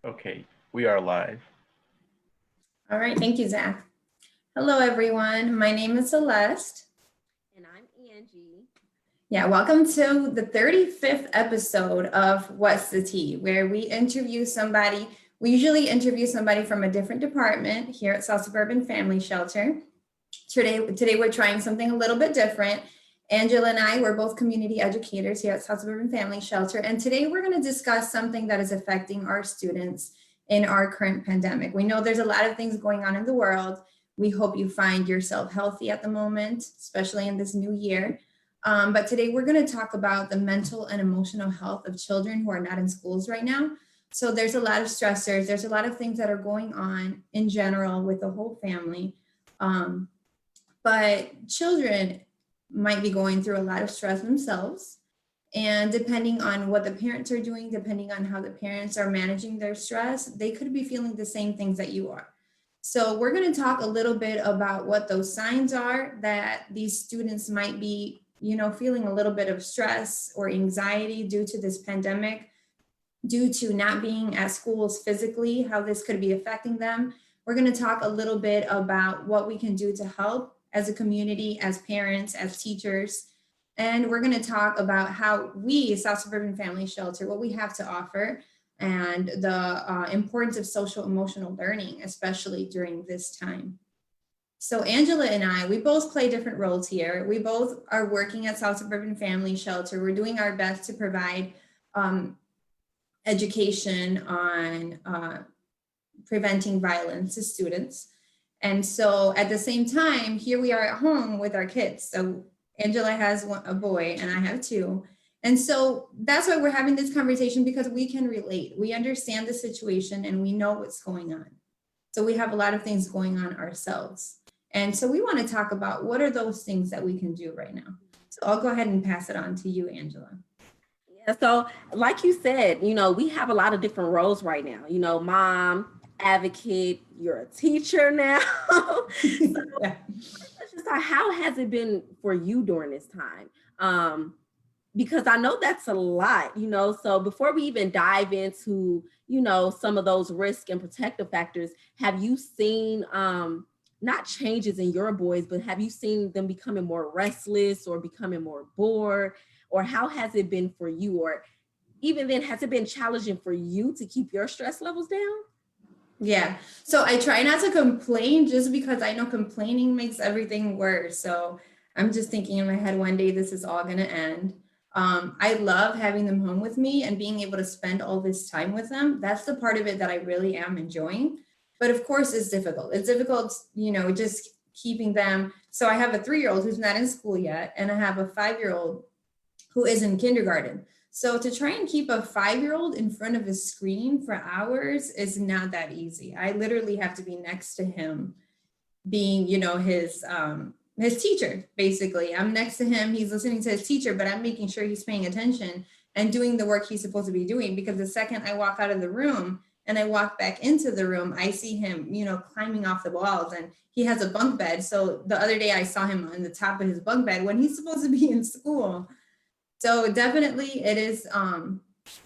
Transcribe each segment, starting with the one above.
Okay, we are live. All right, thank you, Zach. Hello, everyone. My name is Celeste. And I'm Angie. Yeah, welcome to the 35th episode of What's the Tea, where we interview somebody. We usually interview somebody from a different department here at Suburban Family Shelter. Today we're trying something a little bit different. Angela and I, we're both community educators here at Suburban Family Shelter, and today we're going to discuss something that is affecting our students in our current pandemic. We know there's a lot of things going on in the world. We hope you find yourself healthy at the moment, especially in this new year. But today we're going to talk about the mental and emotional health of children who are not in schools right now. So there's a lot of stressors. There's a lot of things that are going on in general with the whole family. But children might be going through a lot of stress themselves. And depending on what the parents are doing, depending on how the parents are managing their stress, they could be feeling the same things that you are. So we're going to talk a little bit about what those signs are that these students might be, feeling a little bit of stress or anxiety due to this pandemic, due to not being at schools physically, how this could be affecting them. We're going to talk a little bit about what we can do to help as a community, as parents, as teachers. And we're going to talk about how we, South Suburban Family Shelter, what we have to offer and the importance of social emotional learning, especially during this time. So Angela and I, we both play different roles here. We both are working at South Suburban Family Shelter. We're doing our best to provide education on preventing violence to students. And so at the same time, here we are at home with our kids. So Angela has a boy and I have two. And so that's why we're having this conversation, because we can relate. We understand the situation and we know what's going on. So we have a lot of things going on ourselves. And so we want to talk about what are those things that we can do right now. So I'll go ahead and pass it on to you, Angela. Yeah, so like you said, we have a lot of different roles right now. Mom, advocate, you're a teacher now. So Yeah. let's just talk, how has it been for you during this time? Because I know that's a lot, so before we even dive into, some of those risk and protective factors, have you seen not changes in your boys, but have you seen them becoming more restless or becoming more bored? Or how has it been for you? Or even then, has it been challenging for you to keep your stress levels down? Yeah. So I try not to complain just because I know complaining makes everything worse. So I'm just thinking in my head, one day this is all going to end. I love having them home with me and being able to spend all this time with them. That's the part of it that I really am enjoying. But of course, it's difficult. It's difficult, just keeping them. So I have a 3-year-old who's not in school yet, and I have a 5-year-old who is in kindergarten. So to try and keep a 5-year-old in front of a screen for hours is not that easy. I literally have to be next to him, being, his teacher, basically. I'm next to him, he's listening to his teacher, but I'm making sure he's paying attention and doing the work he's supposed to be doing, because the second I walk out of the room and I walk back into the room, I see him, climbing off the walls, and he has a bunk bed. So the other day I saw him on the top of his bunk bed when he's supposed to be in school. So definitely it is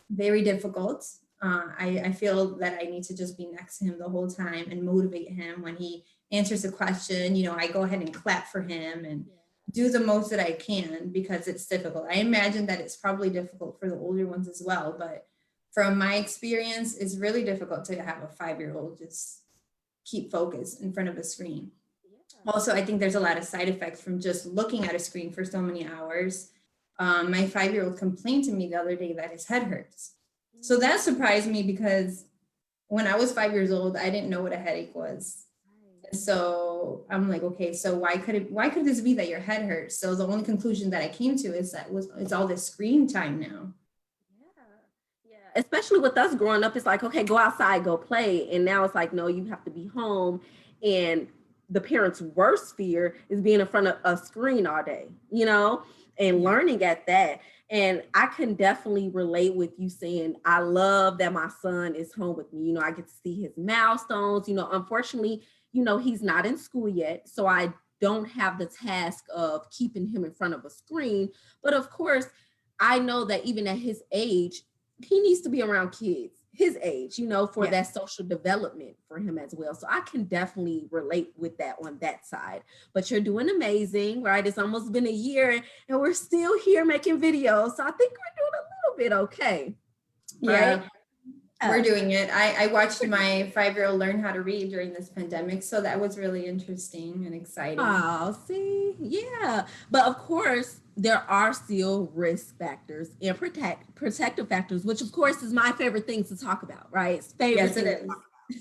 very difficult. I feel that I need to just be next to him the whole time and motivate him when he answers a question. I go ahead and clap for him and do the most that I can, because it's difficult. I imagine that it's probably difficult for the older ones as well. But from my experience, it's really difficult to have a 5-year-old just keep focused in front of a screen. Also, I think there's a lot of side effects from just looking at a screen for so many hours. My 5-year-old complained to me the other day that his head hurts. So that surprised me, because when I was 5 years old, I didn't know what a headache was. So I'm like, okay, so why could this be that your head hurts? So the only conclusion that I came to is that it's all this screen time now. Yeah, especially with us growing up, it's like, okay, go outside, go play. And now it's like, no, you have to be home. And the parents' worst fear is being in front of a screen all day, and learning at that. And I can definitely relate with you saying, I love that my son is home with me. I get to see his milestones. Unfortunately, he's not in school yet. So I don't have the task of keeping him in front of a screen. But of course, I know that even at his age, he needs to be around kids. his age, for Yeah. that social development for him as well. So I can definitely relate with that on that side. But you're doing amazing, right? It's almost been a year and we're still here making videos. So I think we're doing a little bit okay, right? Yeah. We're doing it. I watched my 5-year-old learn how to read during this pandemic. So that was really interesting and exciting. Oh, see, yeah. But of course, there are still risk factors and protective factors, which of course is my favorite thing to talk about, right? It's favorite Yes, it thing to is. talk about.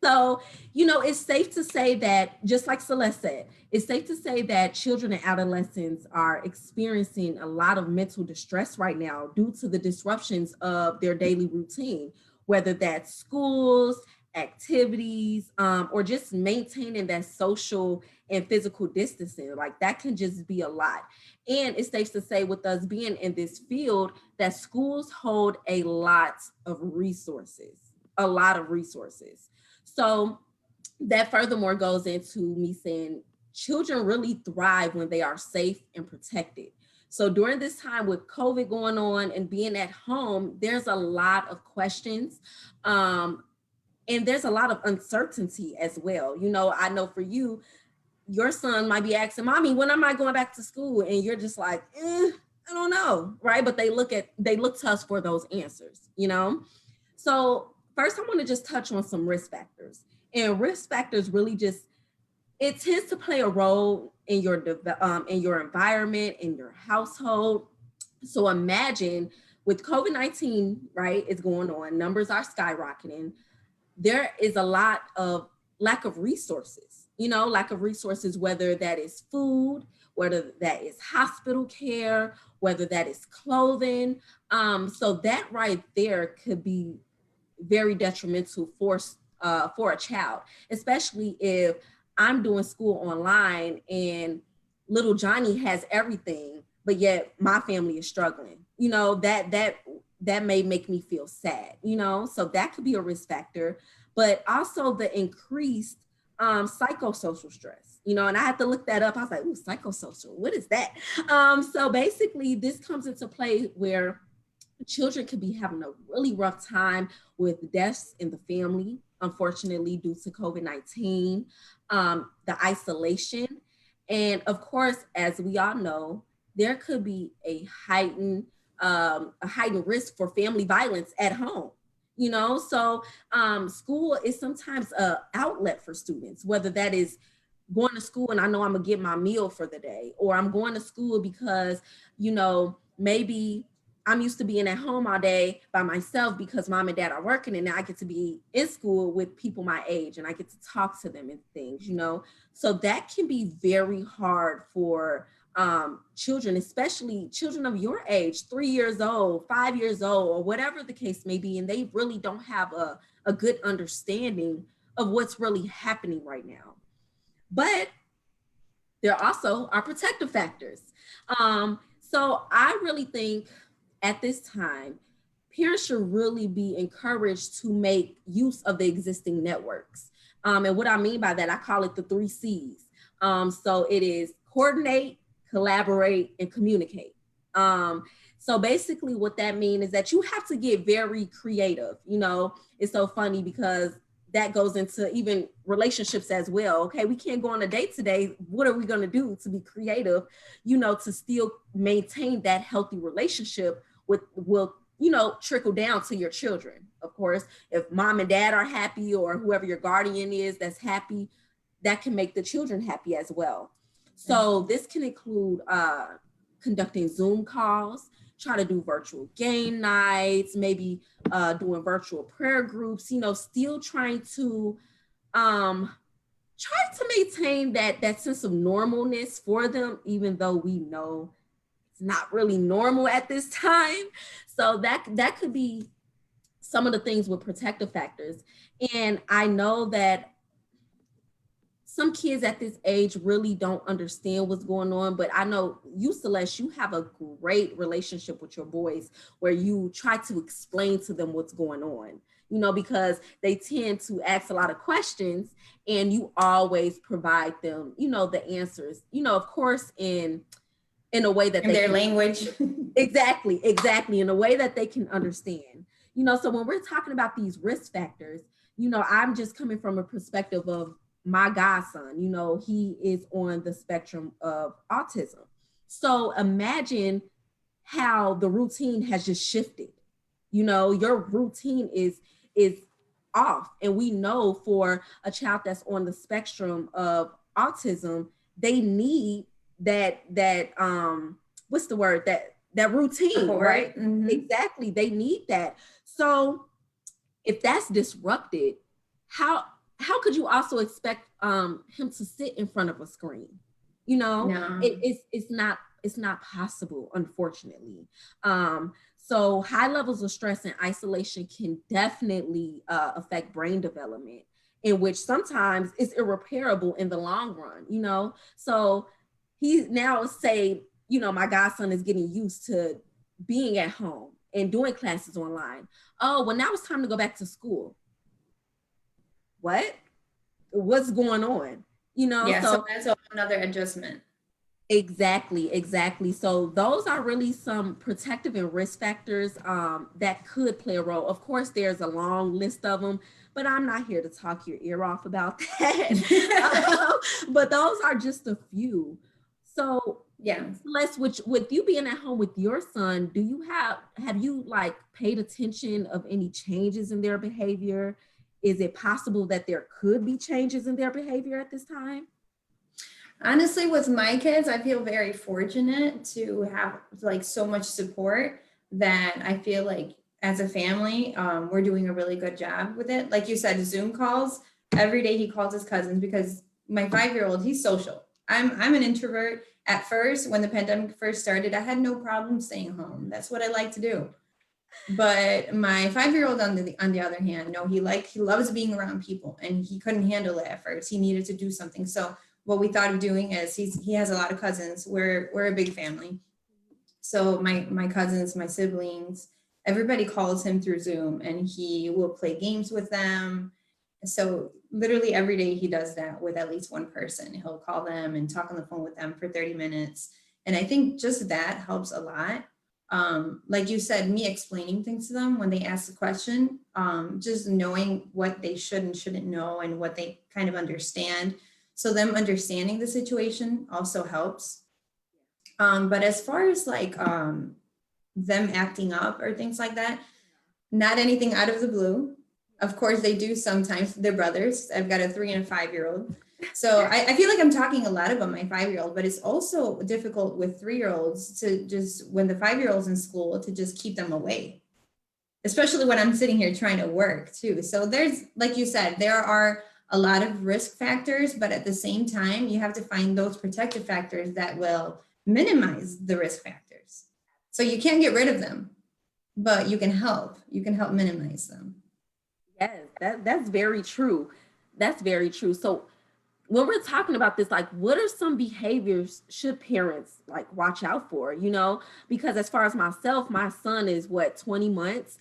So, it's safe to say that, just like Celeste said, it's safe to say that children and adolescents are experiencing a lot of mental distress right now due to the disruptions of their daily routine, whether that's schools, activities, or just maintaining that social and physical distancing. Like that can just be a lot. And it's safe to say, with us being in this field, that schools hold a lot of resources, a lot of resources. So that furthermore goes into me saying children really thrive when they are safe and protected. So during this time with COVID going on and being at home, there's a lot of questions. And there's a lot of uncertainty as well. I know for you, your son might be asking, Mommy, when am I going back to school? And you're just like, I don't know, right? But they look to us for those answers. So first, I want to just touch on some risk factors. And risk factors really it tends to play a role in your environment, in your household. So imagine with COVID-19, right, it's going on, numbers are skyrocketing. There is a lot of lack of resources, whether that is food, whether that is hospital care, whether that is clothing. So that right there could be very detrimental for a child, especially if I'm doing school online and little Johnny has everything, but yet my family is struggling. That may make me feel sad. So that could be a risk factor, but also the increased psychosocial stress. And I had to look that up. I was like, ooh, psychosocial, what is that? So basically, this comes into play where children could be having a really rough time with deaths in the family, unfortunately, due to COVID-19, the isolation. And of course, as we all know, there could be a heightened risk for family violence at home. So school is sometimes an outlet for students, whether that is going to school and I know I'm gonna get my meal for the day, or I'm going to school because, maybe I'm used to being at home all day by myself because mom and dad are working, and now I get to be in school with people my age and I get to talk to them and things, So that can be very hard for children, especially children of your age, 3 years old, 5 years old, or whatever the case may be. And they really don't have a good understanding of what's really happening right now. But there also are protective factors. So I really think at this time, parents should really be encouraged to make use of the existing networks. And what I mean by that, I call it the 3 C's. So it is coordinate, collaborate, and communicate. So basically what that means is that you have to get very creative. It's so funny because that goes into even relationships as well. Okay, we can't go on a date today. What are we going to do to be creative, to still maintain that healthy relationship will trickle down to your children. Of course, if mom and dad are happy, or whoever your guardian is that's happy, that can make the children happy as well. So this can include conducting Zoom calls, try to do virtual game nights, maybe doing virtual prayer groups, still trying to maintain that sense of normalness for them, even though we know it's not really normal at this time. So that could be some of the things with protective factors. And I know that some kids at this age really don't understand what's going on, but I know you, Celeste, you have a great relationship with your boys where you try to explain to them what's going on, because they tend to ask a lot of questions and you always provide them, the answers, of course, in a way that in their language. Exactly, in a way that they can understand. So when we're talking about these risk factors, I'm just coming from a perspective of my godson. He is on the spectrum of autism. So imagine how the routine has just shifted. Your routine is off. And we know for a child that's on the spectrum of autism, they need that what's the word, that routine, Support. right? Mm-hmm. Exactly. They need that. So if that's disrupted, how could you also expect him to sit in front of a screen? No. It's not possible, unfortunately. So high levels of stress and isolation can definitely affect brain development, in which sometimes it's irreparable in the long run. So he now say, my godson is getting used to being at home and doing classes online. Oh, well, now it's time to go back to school. What's going on? Yeah, So so that's another adjustment. exactly. So those are really some protective and risk factors that could play a role. Of course, there's a long list of them, but I'm not here to talk your ear off about that. But those are just a few. So Yeah. Celeste, with you being at home with your son, have you like paid attention of any changes in their behavior? Is it possible that there could be changes in their behavior at this time? Honestly, with my kids, I feel very fortunate to have like so much support that I feel like as a family, we're doing a really good job with it. Like you said, Zoom calls. Every day he calls his cousins because my 5-year-old, he's social. I'm an introvert. At first, when the pandemic first started, I had no problem staying home. That's what I like to do. But my 5-year-old on the other hand, no, he loves being around people, and he couldn't handle it at first. He needed to do something. So what we thought of doing is he has a lot of cousins. We're a big family. So my cousins, my siblings, everybody calls him through Zoom, and he will play games with them. So literally every day he does that with at least one person. He'll call them and talk on the phone with them for 30 minutes. And I think just that helps a lot. Like you said, me explaining things to them when they ask a question, just knowing what they should and shouldn't know and what they kind of understand. So them understanding the situation also helps. But as far as like them acting up or things like that, not anything out of the blue. Of course, they do sometimes. They're brothers. I've got a 3 and a 5-year-old. So I feel like I'm talking a lot about my 5-year-old, but it's also difficult with 3-year-olds to just, when the 5-year-old's in school, to just keep them away, especially when I'm sitting here trying to work too. So there's, like you said, there are a lot of risk factors, but at the same time, you have to find those protective factors that will minimize the risk factors. So you can't get rid of them, but you can help minimize them. Yes, that's very true. That's very true. So when we're talking about this, like, what are some behaviors should parents like watch out for? Because as far as myself, my son is 20 months.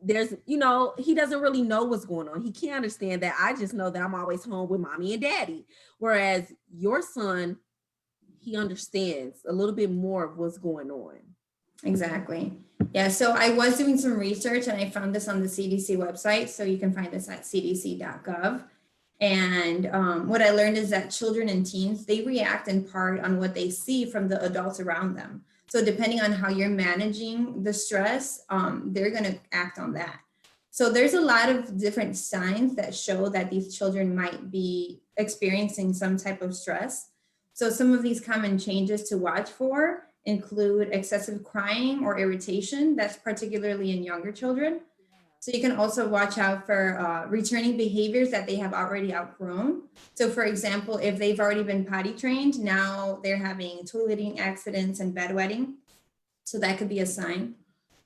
There's, he doesn't really know what's going on. He can't understand that. I just know that I'm always home with mommy and daddy. Whereas your son, he understands a little bit more of what's going on. Exactly. Yeah. So I was doing some research and I found this on the CDC website. So you can find this at cdc.gov. And what I learned is that children and teens, they react in part on what they see from the adults around them. So depending on how you're managing the stress, they're going to act on that. So there's a lot of different signs that show that these children might be experiencing some type of stress. So some of these common changes to watch for include excessive crying or irritation. That's particularly in younger children. So you can also watch out for returning behaviors that they have already outgrown. So for example, if they've already been potty trained, now they're having toileting accidents and bedwetting. So that could be a sign.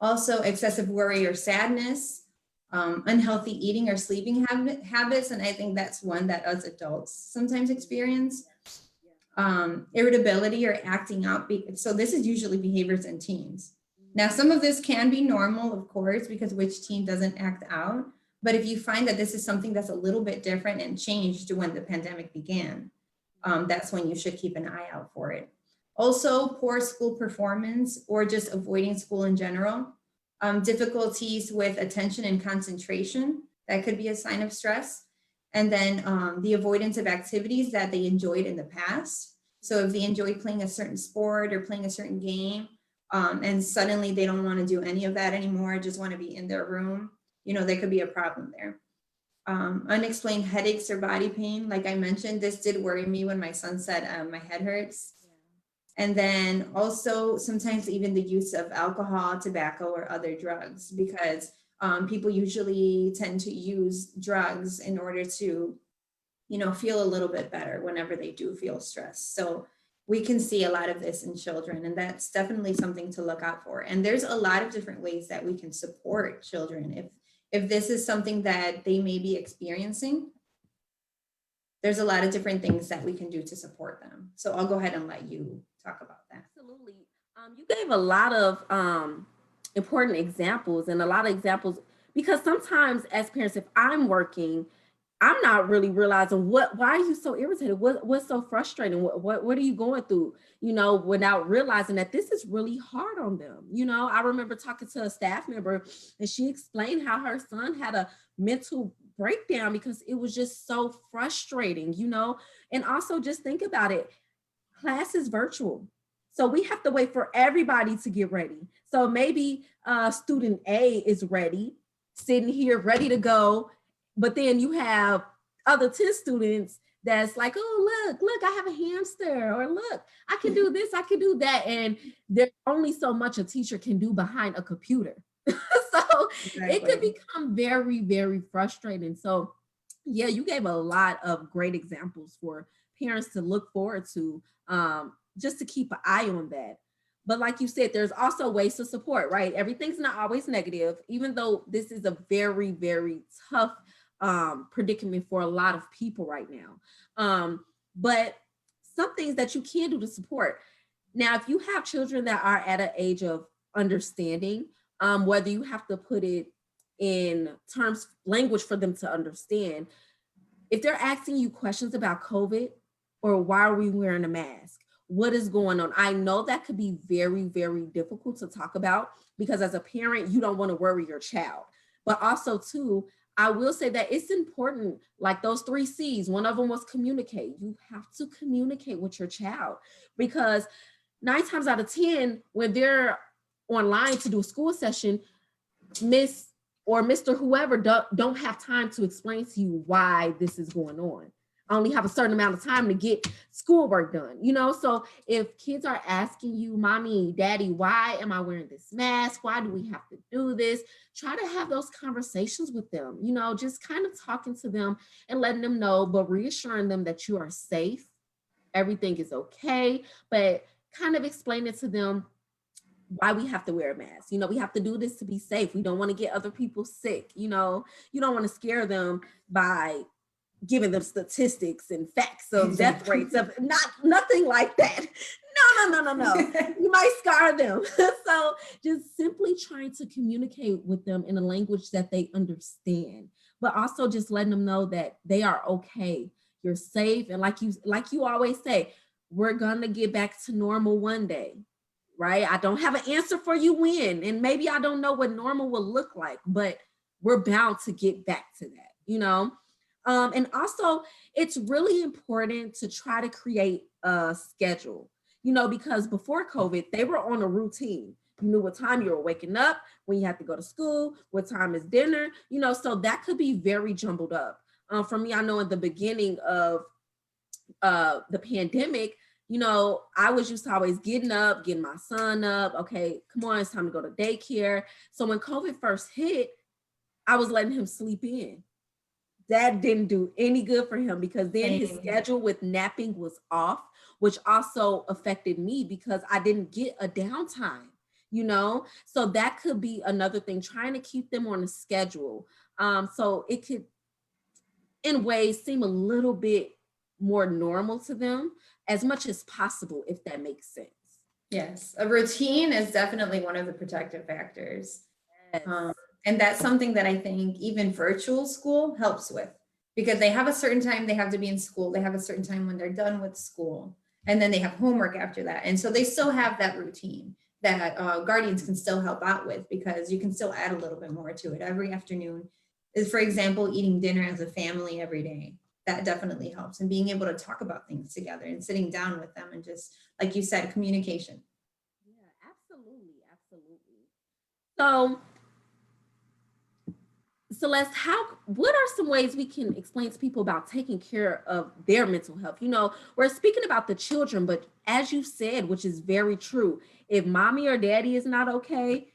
Also excessive worry or sadness, unhealthy eating or sleeping habits. And I think that's one that us adults sometimes experience. Irritability or acting out. So this is usually behaviors in teens. Now, some of this can be normal, of course, because which teen doesn't act out? But if you find that this is something that's a little bit different and changed when the pandemic began, that's when you should keep an eye out for it. Also, poor school performance or just avoiding school in general. difficulties with attention and concentration, that could be a sign of stress. And then the avoidance of activities that they enjoyed in the past. So if they enjoyed playing a certain sport or playing a certain game, and suddenly they don't want to do any of that anymore, just want to be in their room, there could be a problem there. Unexplained headaches or body pain, like I mentioned, this did worry me when my son said my head hurts. And then also sometimes even the use of alcohol, tobacco, or other drugs, because people usually tend to use drugs in order to, feel a little bit better whenever they do feel stressed. So we can see a lot of this in children, and that's definitely something to look out for. And there's a lot of different ways that we can support children. If this is something that they may be experiencing, there's a lot of different things that we can do to support them. So I'll go ahead and let you talk about that. Absolutely. You gave a lot of important examples, and a lot of examples, because sometimes as parents, if I'm working, I'm not really realizing why are you so irritated? What's so frustrating? What are you going through? Without realizing that this is really hard on them. I remember talking to a staff member, and she explained how her son had a mental breakdown because it was just so frustrating, and also just think about it. Class is virtual. So we have to wait for everybody to get ready. So maybe student A is ready, sitting here ready to go. But then you have other 10 students that's like, oh, look, I have a hamster, or look, I can do this, I can do that. And there's only so much a teacher can do behind a computer. So Exactly. It could become very, very frustrating. So yeah, you gave a lot of great examples for parents to look forward to, just to keep an eye on that. But like you said, there's also ways to support, right? Everything's not always negative, even though this is a very, very tough predicament for a lot of people right now. But some things that you can do to support. Now, if you have children that are at an age of understanding, whether you have to put it in terms, language for them to understand, if they're asking you questions about COVID, or why are we wearing a mask? What is going on? I know that could be very, very difficult to talk about, because as a parent, you don't want to worry your child. But also too, I will say that it's important, like those 3 C's, one of them was communicate. You have to communicate with your child, because 9 times out of 10, when they're online to do a school session, Miss or Mr. whoever don't have time to explain to you why this is going on. I only have a certain amount of time to get schoolwork done, So if kids are asking you, mommy, daddy, why am I wearing this mask? Why do we have to do this? Try to have those conversations with them, just kind of talking to them and letting them know, but reassuring them that you are safe. Everything is okay, but kind of explain it to them why we have to wear a mask. We have to do this to be safe. We don't want to get other people sick. You don't want to scare them by giving them statistics and facts of death rates of nothing like that. No. You might scar them. So just simply trying to communicate with them in a language that they understand, but also just letting them know that they are okay. You're safe. And like you always say, we're going to get back to normal one day, right? I don't have an answer for you when, and maybe I don't know what normal will look like, but we're bound to get back to that, And also, it's really important to try to create a schedule, because before COVID, they were on a routine. You knew what time you were waking up, when you had to go to school, what time is dinner, so that could be very jumbled up. For me, I know in the beginning of the pandemic, I was used to always getting up, getting my son up. Okay, come on, it's time to go to daycare. So when COVID first hit, I was letting him sleep in. That didn't do any good for him, because then his schedule with napping was off, which also affected me because I didn't get a downtime, So that could be another thing, trying to keep them on a schedule. So it could, in ways, seem a little bit more normal to them as much as possible, if that makes sense. Yes, a routine is definitely one of the protective factors. Yes. And that's something that I think even virtual school helps with, because they have a certain time they have to be in school. They have a certain time when they're done with school. and then they have homework after that. And so they still have that routine that guardians can still help out with, because you can still add a little bit more to it. Every afternoon is, for example, eating dinner as a family every day. That definitely helps. And being able to talk about things together and sitting down with them and just, like you said, communication. Yeah, absolutely, absolutely. So Celeste, what are some ways we can explain to people about taking care of their mental health? We're speaking about the children, but as you said, which is very true, if mommy or daddy is not okay,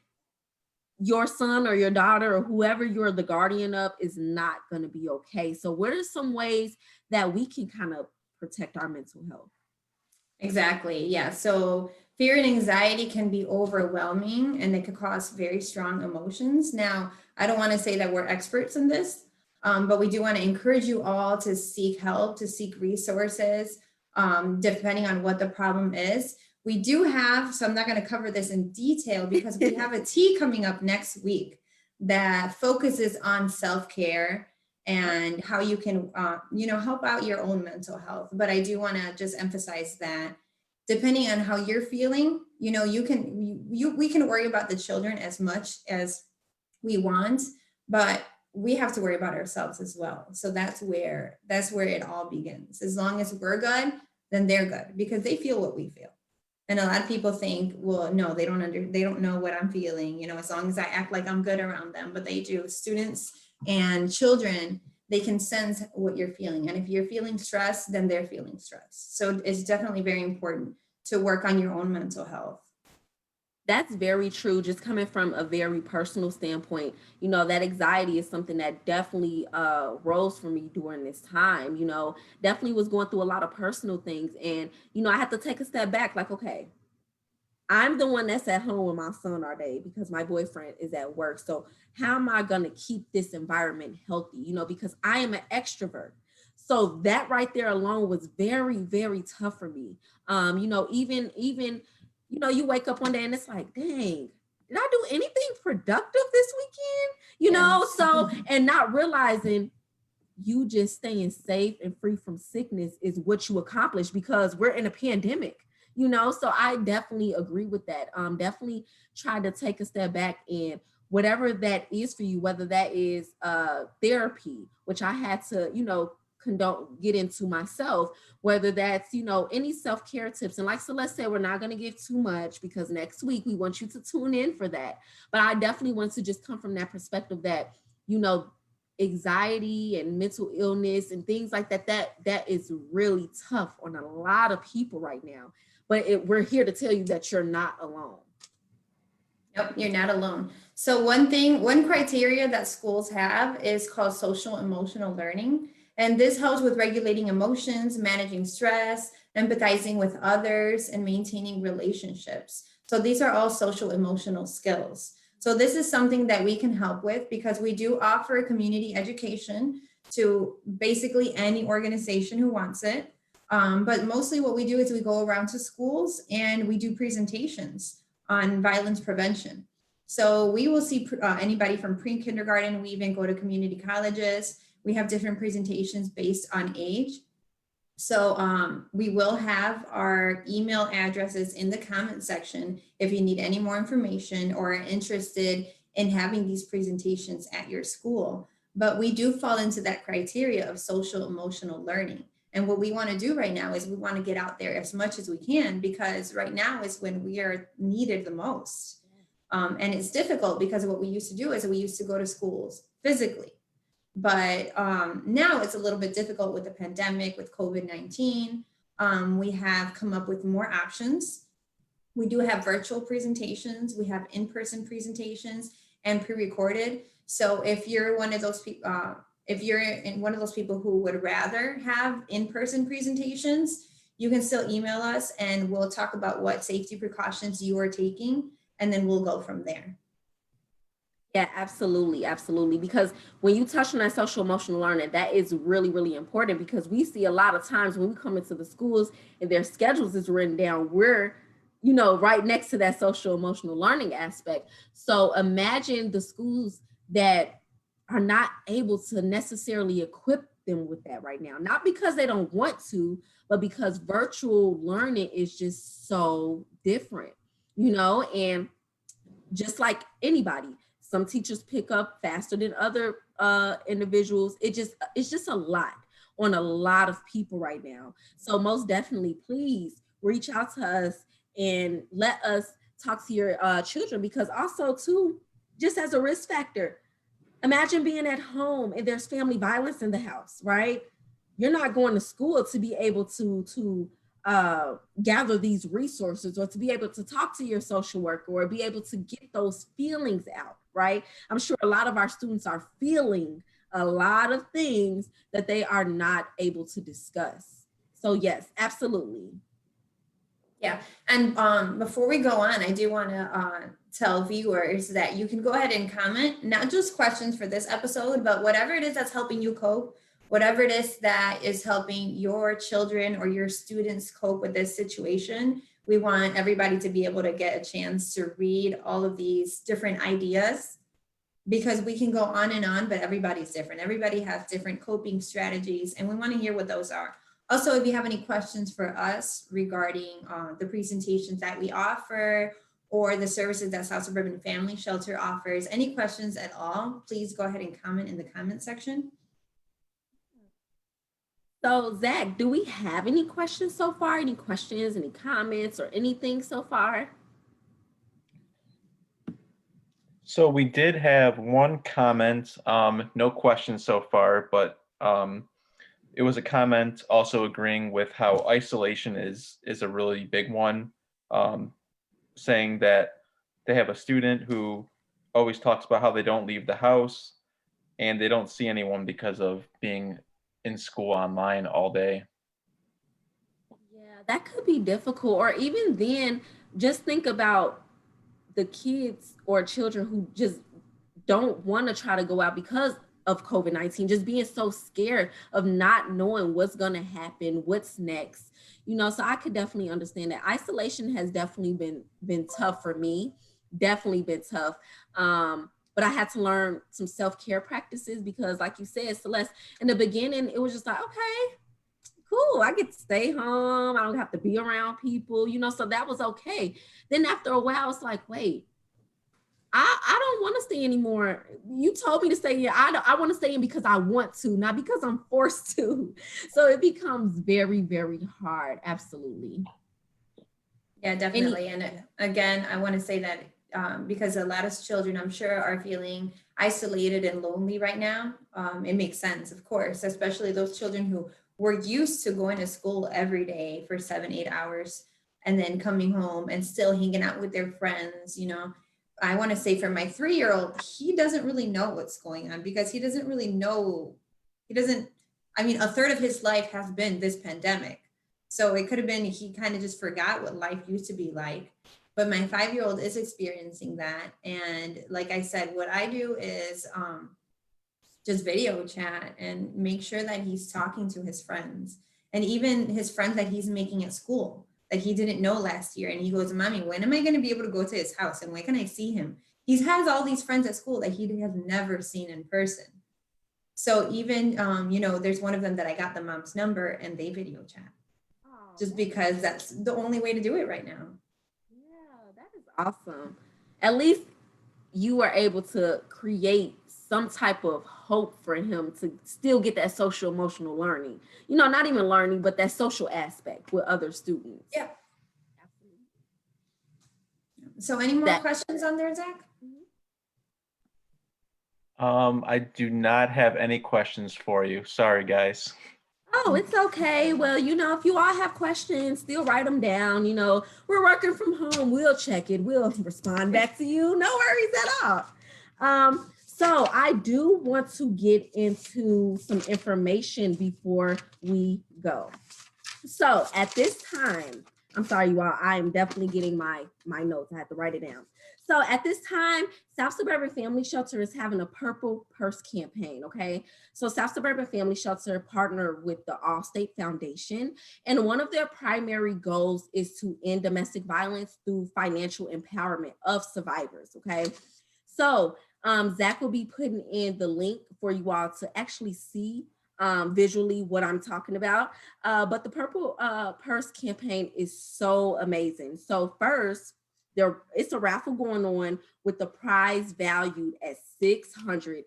your son or your daughter or whoever you're the guardian of is not going to be okay. So what are some ways that we can kind of protect our mental health? Exactly. Yeah. So fear and anxiety can be overwhelming, and they could cause very strong emotions. Now, I don't want to say that we're experts in this, but we do want to encourage you all to seek help, to seek resources, depending on what the problem is. We do have, so I'm not going to cover this in detail, because we have a tea coming up next week that focuses on self-care and how you can, help out your own mental health. But I do want to just emphasize that depending on how you're feeling, we can worry about the children as much as we want, but we have to worry about ourselves as well. So that's where it all begins. As long as we're good, then they're good, because they feel what we feel. And a lot of people think, well, no, they don't know what I'm feeling, as long as I act like I'm good around them, but they do. Students and children, they can sense what you're feeling. And if you're feeling stress, then they're feeling stress. So it's definitely very important to work on your own mental health. That's very true. Just coming from a very personal standpoint, that anxiety is something that definitely rose for me during this time. Definitely was going through a lot of personal things. And, I had to take a step back, like, okay, I'm the one that's at home with my son all day because my boyfriend is at work. So how am I going to keep this environment healthy? Because I am an extrovert. So that right there alone was very, very tough for me. Even you wake up one day and it's like, dang, did I do anything productive this weekend? Yes. So, and not realizing you just staying safe and free from sickness is what you accomplish, because we're in a pandemic. So I definitely agree with that. Definitely try to take a step back, and whatever that is for you, whether that is therapy, which I had to, get into myself, whether that's, any self-care tips. And like Celeste said, we're not going to give too much, because next week we want you to tune in for that. But I definitely want to just come from that perspective that, anxiety and mental illness and things like that is really tough on a lot of people right now. But we're here to tell you that you're not alone. Nope, you're not alone. So one criteria that schools have is called social emotional learning. And this helps with regulating emotions, managing stress, empathizing with others, and maintaining relationships. So these are all social emotional skills. So this is something that we can help with, because we do offer community education to basically any organization who wants it. But mostly what we do is we go around to schools and we do presentations on violence prevention. So we will see anybody from pre-kindergarten. We even go to community colleges. We have different presentations based on age. So we will have our email addresses in the comment section if you need any more information or are interested in having these presentations at your school. But we do fall into that criteria of social emotional learning. And what we want to do right now is we want to get out there as much as we can, because right now is when we are needed the most. And it's difficult because what we used to do is we used to go to schools physically. But now it's a little bit difficult with the pandemic, with COVID-19. We have come up with more options. We do have virtual presentations. We have in-person presentations and pre-recorded. So if you're one of those people, one of those people who would rather have in-person presentations, you can still email us and we'll talk about what safety precautions you are taking, and then we'll go from there. Yeah, absolutely. Absolutely. Because when you touch on that social emotional learning, that is really, really important, because we see a lot of times when we come into the schools and their schedules is written down, we're, right next to that social emotional learning aspect. So imagine the schools that are not able to necessarily equip them with that right now. Not because they don't want to, but because virtual learning is just so different, and just like anybody, some teachers pick up faster than other individuals. It's just a lot on a lot of people right now. So most definitely, please reach out to us and let us talk to your children, because also too, just as a risk factor, imagine being at home and there's family violence in the house, right? You're not going to school to be able to gather these resources, or to be able to talk to your social worker, or be able to get those feelings out, right? I'm sure a lot of our students are feeling a lot of things that they are not able to discuss. So yes, absolutely. Yeah, and before we go on, I do want to tell viewers that you can go ahead and comment, not just questions for this episode, but whatever it is that's helping you cope, whatever it is that is helping your children or your students cope with this situation. We want everybody to be able to get a chance to read all of these different ideas, because we can go on and on, but everybody's different. Everybody has different coping strategies, and we want to hear what those are. Also, if you have any questions for us regarding the presentations that we offer, or the services that South Suburban Family Shelter offers, any questions at all, please go ahead and comment in the comment section. So Zach, do we have any questions so far? Any questions, any comments, or anything so far? So we did have one comment, no questions so far, but it was a comment also agreeing with how isolation is a really big one, saying that they have a student who always talks about how they don't leave the house and they don't see anyone because of being in school online all day. Yeah, that could be difficult. Or even then, just think about the kids or children who just don't want to try to go out because of COVID-19, just being so scared of not knowing what's going to happen, what's next. So I could definitely understand that. Isolation has definitely been tough for me, definitely been tough. But I had to learn some self-care practices, because like you said, Celeste, in the beginning, it was just like, okay, cool, I get to stay home, I don't have to be around people, so that was okay. Then after a while, it's like, wait, I don't want to stay anymore. You told me to stay here. I want to stay in because I want to, not because I'm forced to. So it becomes very, very hard. Absolutely. Yeah, definitely. And again, I want to say that because a lot of children, I'm sure, are feeling isolated and lonely right now. It makes sense, of course, especially those children who were used to going to school every day for 7-8 hours and then coming home and still hanging out with their friends. I want to say for my 3-year-old, he doesn't really know what's going on, because he doesn't really know. A third of his life has been this pandemic. So it could have been he kind of just forgot what life used to be like. But my 5-year-old is experiencing that. And like I said, what I do is just video chat and make sure that he's talking to his friends, and even his friends that he's making at school that he didn't know last year. And he goes, Mommy, when am I going to be able to go to his house? And when can I see him? He has all these friends at school that he has never seen in person. So even, there's one of them that I got the mom's number and they video chat, just because that's the only way to do it right now. Yeah, that is awesome. At least you were able to create some type of hope for him to still get that social emotional learning. Not even learning, but that social aspect with other students. Yeah. Absolutely. So any more questions on there, Zach? I do not have any questions for you. Sorry, guys. Oh, it's okay. Well, if you all have questions, still write them down. We're working from home. We'll check it. We'll respond back to you. No worries at all. So I do want to get into some information before we go. So at this time, I'm sorry, you all, I am definitely getting my notes. I had to write it down. So at this time, South Suburban Family Shelter is having a Purple Purse campaign, okay? So South Suburban Family Shelter partnered with the Allstate Foundation, and one of their primary goals is to end domestic violence through financial empowerment of survivors, okay? So Zach will be putting in the link for you all to actually see visually what I'm talking about. But the Purple Purse campaign is so amazing. So first, it's a raffle going on with the prize valued at $650.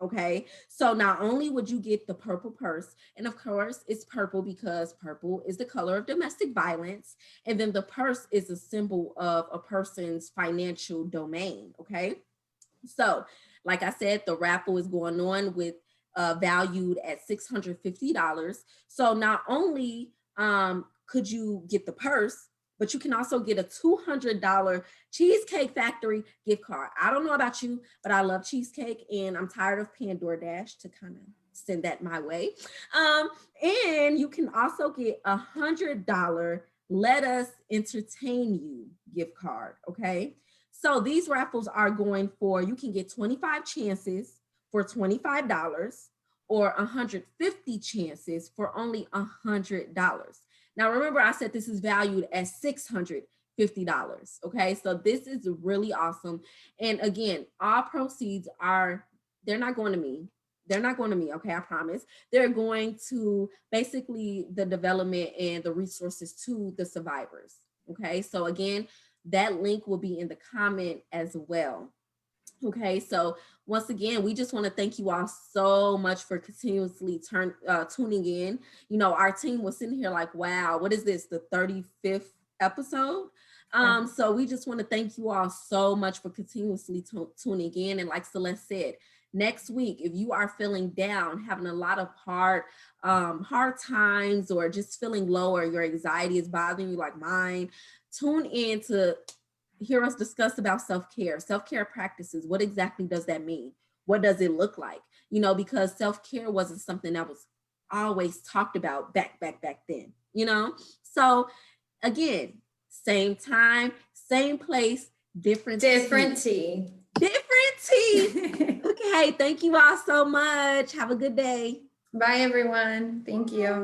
Okay, so not only would you get the purple purse, and of course it's purple because purple is the color of domestic violence, and then the purse is a symbol of a person's financial domain. Okay, so like I said, the raffle is going on with valued at $650. So not only could you get the purse, but you can also get a $200 Cheesecake Factory gift card. I don't know about you, but I love cheesecake and I'm tired of paying DoorDash to kind of send that my way. And you can also get $100 Let Us Entertain You gift card, okay? So these raffles are going for, you can get 25 chances for $25 or 150 chances for only $100. Now, remember, I said this is valued at $650. Okay, so this is really awesome. And again, all proceeds they're not going to me. They're not going to me. Okay, I promise. They're going to basically the development and the resources to the survivors. Okay, so again, that link will be in the comment as well. Okay, so once again, we just want to thank you all so much for continuously tuning in. You know, our team was sitting here like, wow, what is this, the 35th episode? So we just want to thank you all so much for continuously tuning in. And like Celeste said, next week, if you are feeling down, having a lot of hard times, or just feeling low, or your anxiety is bothering you like mine, tune in to hear us discuss about self-care practices. What exactly does that mean? What does it look like? You know, because self-care wasn't something that was always talked about back then, you know? So again, same time, same place, different tea. Okay, thank you all so much. Have a good day. Bye, everyone. Thank you.